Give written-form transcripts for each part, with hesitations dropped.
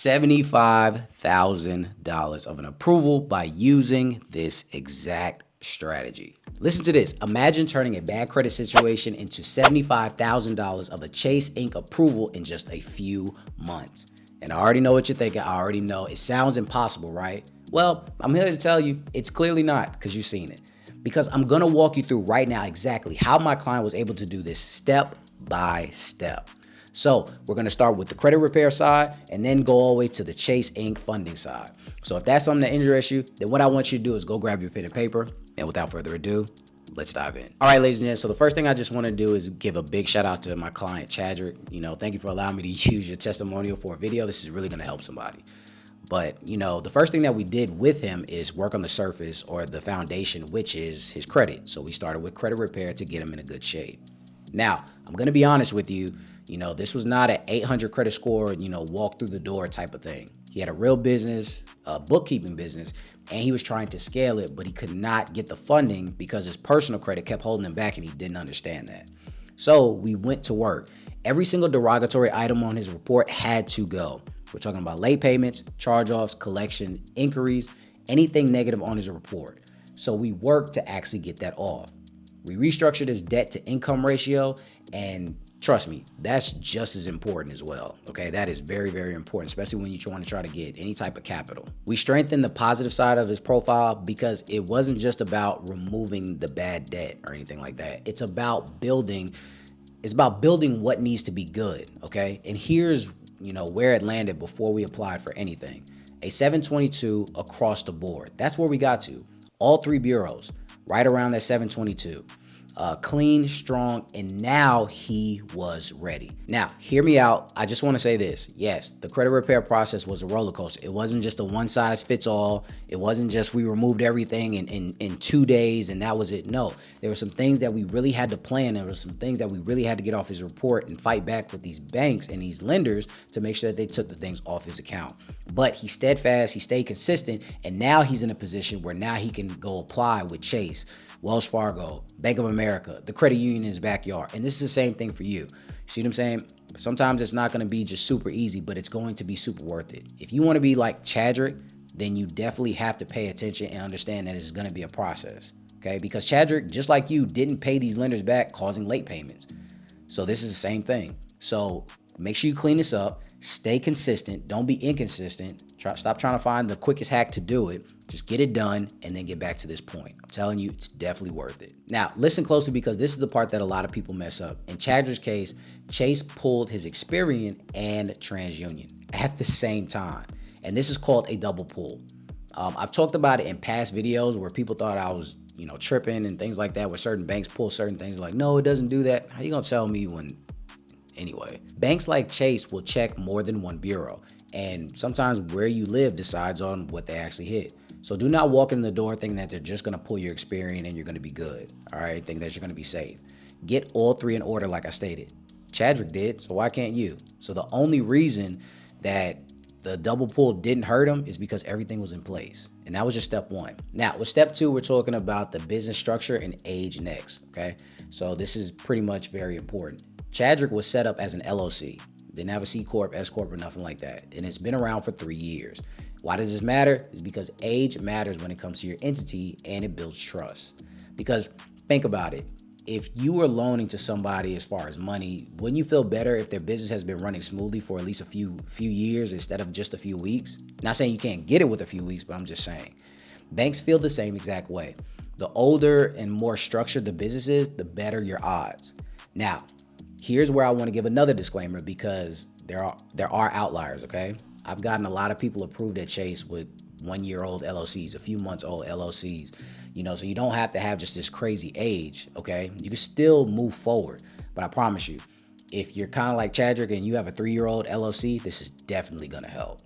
$75,000 of an approval by using this exact strategy. Listen to this. Imagine turning a bad credit situation into $75,000 of a Chase Inc. approval in just a few months. And I already know what you're thinking. I already know it sounds impossible, right? Well, I'm here to tell you it's clearly not, because you've seen it. Because I'm going to walk you through right now exactly how my client was able to do this step by step. So we're going to start with the credit repair side and then go all the way to the Chase Inc. funding side. So if that's something that interests you, then what I want you to do is go grab your pen and paper. And without further ado, let's dive in. All right, ladies and gentlemen. So the first thing I just want to do is give a big shout out to my client, Chadrick. Thank you for allowing me to use your testimonial for a video. This is really going to help somebody. But, the first thing that we did with him is work on the surface, or the foundation, which is his credit. So we started with credit repair to get him in a good shape. Now, I'm going to be honest with you. This was not an 800 credit score, walk through the door type of thing. He had a real business, a bookkeeping business, and he was trying to scale it, but he could not get the funding because his personal credit kept holding him back, and he didn't understand that. So we went to work. Every single derogatory item on his report had to go. We're talking about late payments, charge-offs, collection, inquiries, anything negative on his report. So we worked to actually get that off. We restructured his debt to income ratio, and trust me, that's just as important as well. Okay, that is very, very important, especially when you want to try to get any type of capital. We strengthened the positive side of his profile because it wasn't just about removing the bad debt or anything like that. It's about building what needs to be good. Okay, and here's where it landed before we applied for anything. A 722 across the board. That's where we got to. All three bureaus, right around that 722. Clean, strong, and now he was ready. Now, hear me out. I just want to say this. Yes, the credit repair process was a roller coaster. It wasn't just a one size fits all. It wasn't just we removed everything in 2 days and that was it. No, there were some things that we really had to plan. There were some things that we really had to get off his report and fight back with these banks and these lenders to make sure that they took the things off his account. But he's steadfast, he stayed consistent, and now he's in a position where now he can go apply with Chase, Wells Fargo, Bank of America, the credit union in his backyard. And this is the same thing for you. See what I'm saying? Sometimes it's not going to be just super easy, but it's going to be super worth it. If you want to be like Chadrick, then you definitely have to pay attention and understand that it's going to be a process. Okay? Because Chadrick, just like you, didn't pay these lenders back, causing late payments. So this is the same thing. So make sure you clean this up. Stay consistent. Don't be inconsistent. Stop trying to find the quickest hack to do it. Just get it done and then get back to this point. I'm telling you, it's definitely worth it. Now, listen closely because this is the part that a lot of people mess up. In Chadrick's case, Chase pulled his Experian and TransUnion at the same time. And this is called a double pull. I've talked about it in past videos where people thought I was, tripping and things like that, where certain banks pull certain things like, no, it doesn't do that. How you gonna tell me when? Anyway, banks like Chase will check more than one bureau, and sometimes where you live decides on what they actually hit. So do not walk in the door thinking that they're just going to pull your Experian and you're going to be good. All right, think that you're going to be safe. Get all three in order like I stated. Chadrick did, so why can't you? So the only reason that the double pull didn't hurt him is because everything was in place. And that was just step one. Now, with step two, we're talking about the business structure and age next, okay? So this is pretty much very important. Chadrick was set up as an LLC. Didn't have a C Corp, S Corp, or nothing like that. And it's been around for 3 years. Why does this matter? It's because age matters when it comes to your entity and it builds trust. Because think about it. If you are loaning to somebody as far as money, wouldn't you feel better if their business has been running smoothly for at least a few years instead of just a few weeks? Not saying you can't get it with a few weeks, but I'm just saying. Banks feel the same exact way. The older and more structured the business is, the better your odds. Now, here's where I want to give another disclaimer because there are outliers, okay? I've gotten a lot of people approved at Chase with 1-year-old LLCs, a few months old LLCs, so you don't have to have just this crazy age, okay? You can still move forward, but I promise you, if you're kind of like Chadrick and you have a 3-year-old LLC, this is definitely going to help.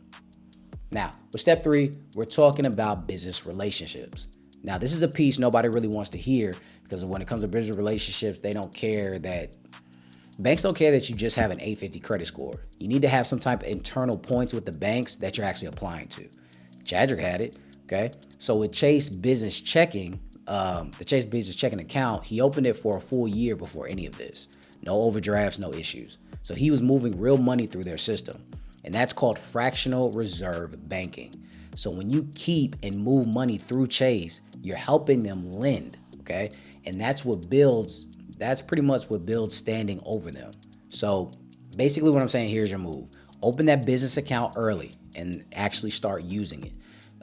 Now, with step 3, we're talking about business relationships. Now, this is a piece nobody really wants to hear because when it comes to business relationships, banks don't care that you just have an 850 credit score. You need to have some type of internal points with the banks that you're actually applying to. Chadrick had it, okay? So with Chase Business Checking, the Chase Business Checking account, he opened it for a full year before any of this. No overdrafts, no issues. So he was moving real money through their system. And that's called fractional reserve banking. So when you keep and move money through Chase, you're helping them lend, okay? And that's pretty much what builds standing over them. So basically what I'm saying, here's your move. Open that business account early and actually start using it.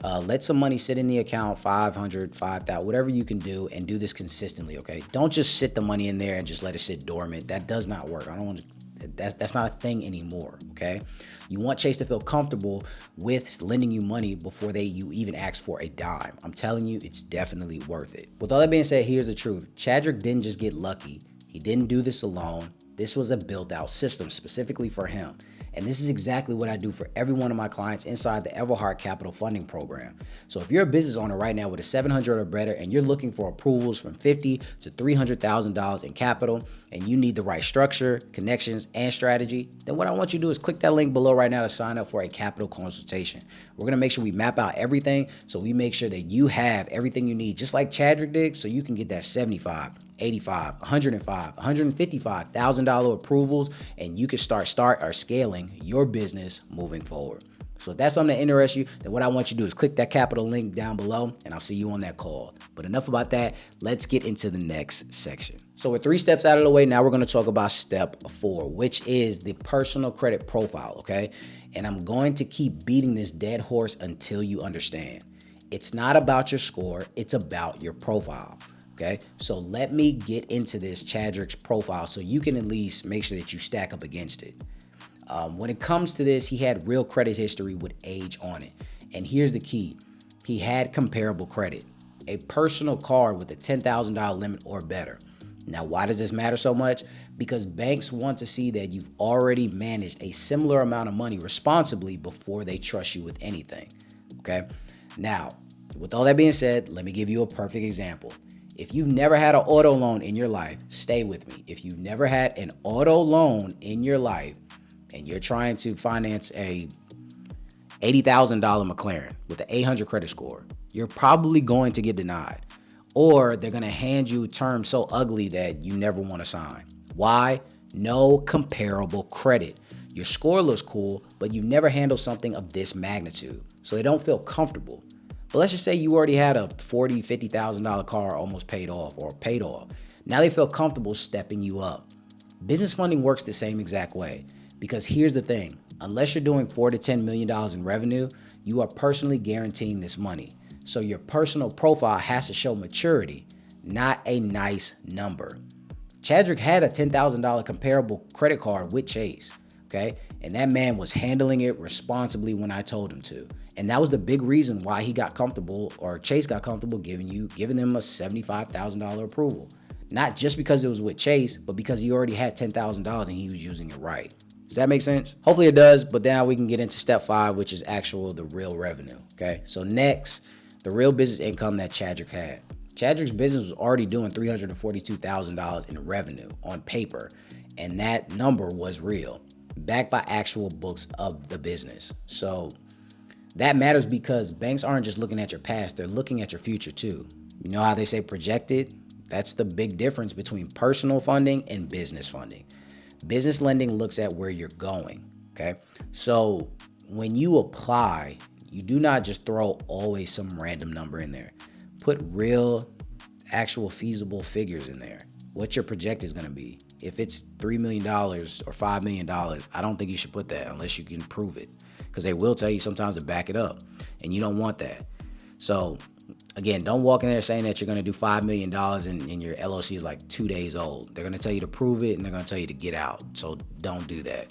Let some money sit in the account, 500, 5,000, whatever you can do, and do this consistently, okay? Don't just sit the money in there and just let it sit dormant. That does not work. That's not a thing anymore, okay? You want Chase to feel comfortable with lending you money before you even ask for a dime. I'm telling you, it's definitely worth it. With all that being said, here's the truth. Chadrick didn't just get lucky. He didn't do this alone. This was a built-out system specifically for him. And this is exactly what I do for every one of my clients inside the Everhart Capital Funding Program. So if you're a business owner right now with a 700 or better and you're looking for approvals from $50,000 to $300,000 in capital, and you need the right structure, connections, and strategy, then what I want you to do is click that link below right now to sign up for a capital consultation. We're gonna make sure we map out everything, so we make sure that you have everything you need, just like Chadrick did, so you can get that 75, 85, 105, $155,000 approvals, and you can start or scaling your business moving forward. So if that's something that interests you, then what I want you to do is click that capital link down below, and I'll see you on that call. But enough about that. Let's get into the next section. So we're 3 steps out of the way. Now we're going to talk about step 4, which is the personal credit profile, okay? And I'm going to keep beating this dead horse until you understand. It's not about your score. It's about your profile. Okay, so let me get into this Chadrick's profile so you can at least make sure that you stack up against it. When it comes to this, he had real credit history with age on it. And here's the key. He had comparable credit, a personal card with a $10,000 limit or better. Now, why does this matter so much? Because banks want to see that you've already managed a similar amount of money responsibly before they trust you with anything. Okay, now, with all that being said, let me give you a perfect example. If you've never had an auto loan in your life, stay with me. If you've never had an auto loan in your life and you're trying to finance a $80,000 McLaren with an 800 credit score, you're probably going to get denied. Or they're going to hand you terms so ugly that you never want to sign. Why? No comparable credit. Your score looks cool, but you've never handled something of this magnitude. So they don't feel comfortable. But let's just say you already had a $40,000, $50,000 car almost paid off or paid off. Now they feel comfortable stepping you up. Business funding works the same exact way, because here's the thing. Unless you're doing $4 to $10 million in revenue, you are personally guaranteeing this money. So your personal profile has to show maturity, not a nice number. Chadrick had a $10,000 comparable credit card with Chase, okay? And that man was handling it responsibly when I told him to. And that was the big reason why he got comfortable, or Chase got comfortable giving them a $75,000 approval. Not just because it was with Chase, but because he already had $10,000 and he was using it right. Does that make sense? Hopefully it does, but now we can get into step 5, which is the real revenue, okay? So next, the real business income that Chadrick had. Chadrick's business was already doing $342,000 in revenue on paper, and that number was real, backed by actual books of the business. So that matters because banks aren't just looking at your past, they're looking at your future too. You know how they say projected? That's the big difference between personal funding and business funding. Business lending looks at where you're going, okay? So when you apply, you do not just throw always some random number in there. Put real, actual feasible figures in there. What your project is gonna be. If it's $3 million or $5 million, I don't think you should put that unless you can prove it, because they will tell you sometimes to back it up, and you don't want that. So again, don't walk in there saying that you're going to do $5 million and your LLC is like 2 days old. They're going to tell you to prove it, and they're going to tell you to get out. So don't do that.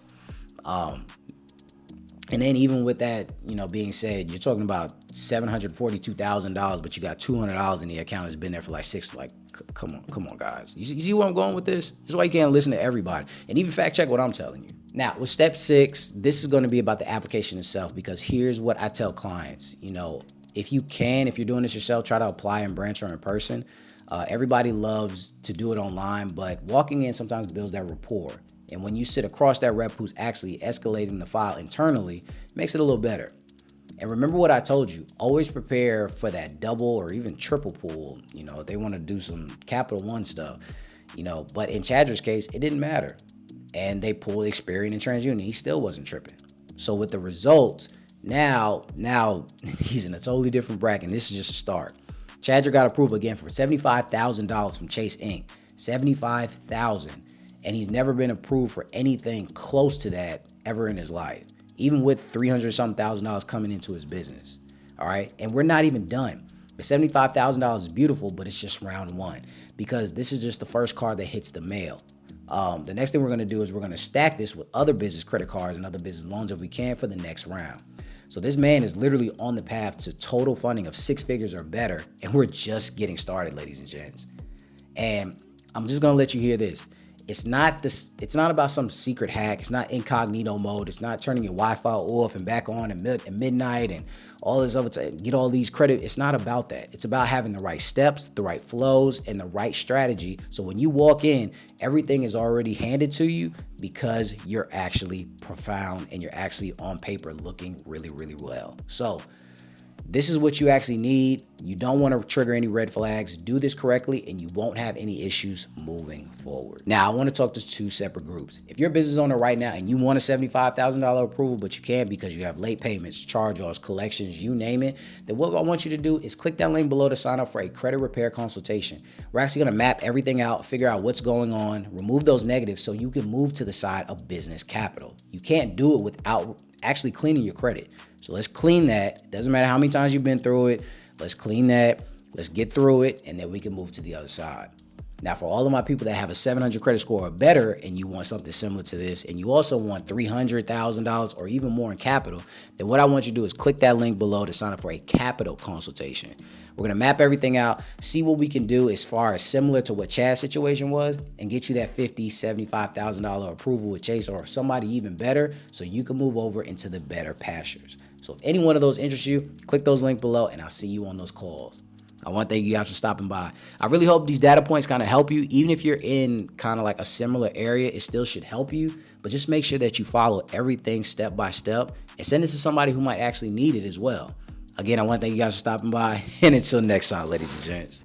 And then even with that, being said, you're talking about $742,000, but you got $200 in the account that's been there for like 6. Like, come on, guys. You see where I'm going with this? This is why you can't listen to everybody, and even fact check what I'm telling you. Now, with step 6, this is going to be about the application itself, because here's what I tell clients. If you're doing this yourself, try to apply in branch or in person. Everybody loves to do it online, but walking in sometimes builds that rapport. And when you sit across that rep who's actually escalating the file internally, it makes it a little better. And remember what I told you, always prepare for that double or even triple pool, if they want to do some Capital One stuff, but in Chadrick's case, it didn't matter. And they pulled Experian and TransUnion. He still wasn't tripping. So with the results, now he's in a totally different bracket. And this is just a start. Chadrick got approval again for $75,000 from Chase Inc. $75,000. And he's never been approved for anything close to that ever in his life, even with $300-something coming into his business. All right. And we're not even done. The $75,000 is beautiful, but it's just round one, because this is just the first card that hits the mail. The next thing we're going to do is we're going to stack this with other business credit cards and other business loans if we can for the next round. So this man is literally on the path to total funding of 6 figures or better. And we're just getting started, ladies and gents. And I'm just going to let you hear this. It's not about some secret hack. It's not incognito mode. It's not turning your Wi-Fi off and back on at midnight and all this other time, get all these credit. It's not about that. It's about having the right steps, the right flows, and the right strategy. So when you walk in, everything is already handed to you because you're actually profound and you're actually on paper looking really, really well. So this is what you actually need. You don't want to trigger any red flags. Do this correctly and you won't have any issues moving forward. Now, I want to talk to 2 separate groups. If you're a business owner right now and you want a $75,000 approval, but you can't because you have late payments, charge-offs, collections, you name it, then what I want you to do is click that link below to sign up for a credit repair consultation. We're actually going to map everything out, figure out what's going on, remove those negatives so you can move to the side of business capital. You can't do it without actually cleaning your credit. So let's clean that. It doesn't matter how many times you've been through it. Let's clean that. Let's get through it, and then we can move to the other side. Now, for all of my people that have a 700 credit score or better, and you want something similar to this, and you also want $300,000 or even more in capital, then what I want you to do is click that link below to sign up for a capital consultation. We're going to map everything out, see what we can do as far as similar to what Chad's situation was, and get you that $50,000, $75,000 approval with Chase or somebody even better so you can move over into the better pastures. So if any one of those interests you, click those links below, and I'll see you on those calls. I want to thank you guys for stopping by. I really hope these data points kind of help you. Even if you're in kind of like a similar area, it still should help you. But just make sure that you follow everything step by step and send it to somebody who might actually need it as well. Again, I want to thank you guys for stopping by. And until next time, ladies and gents.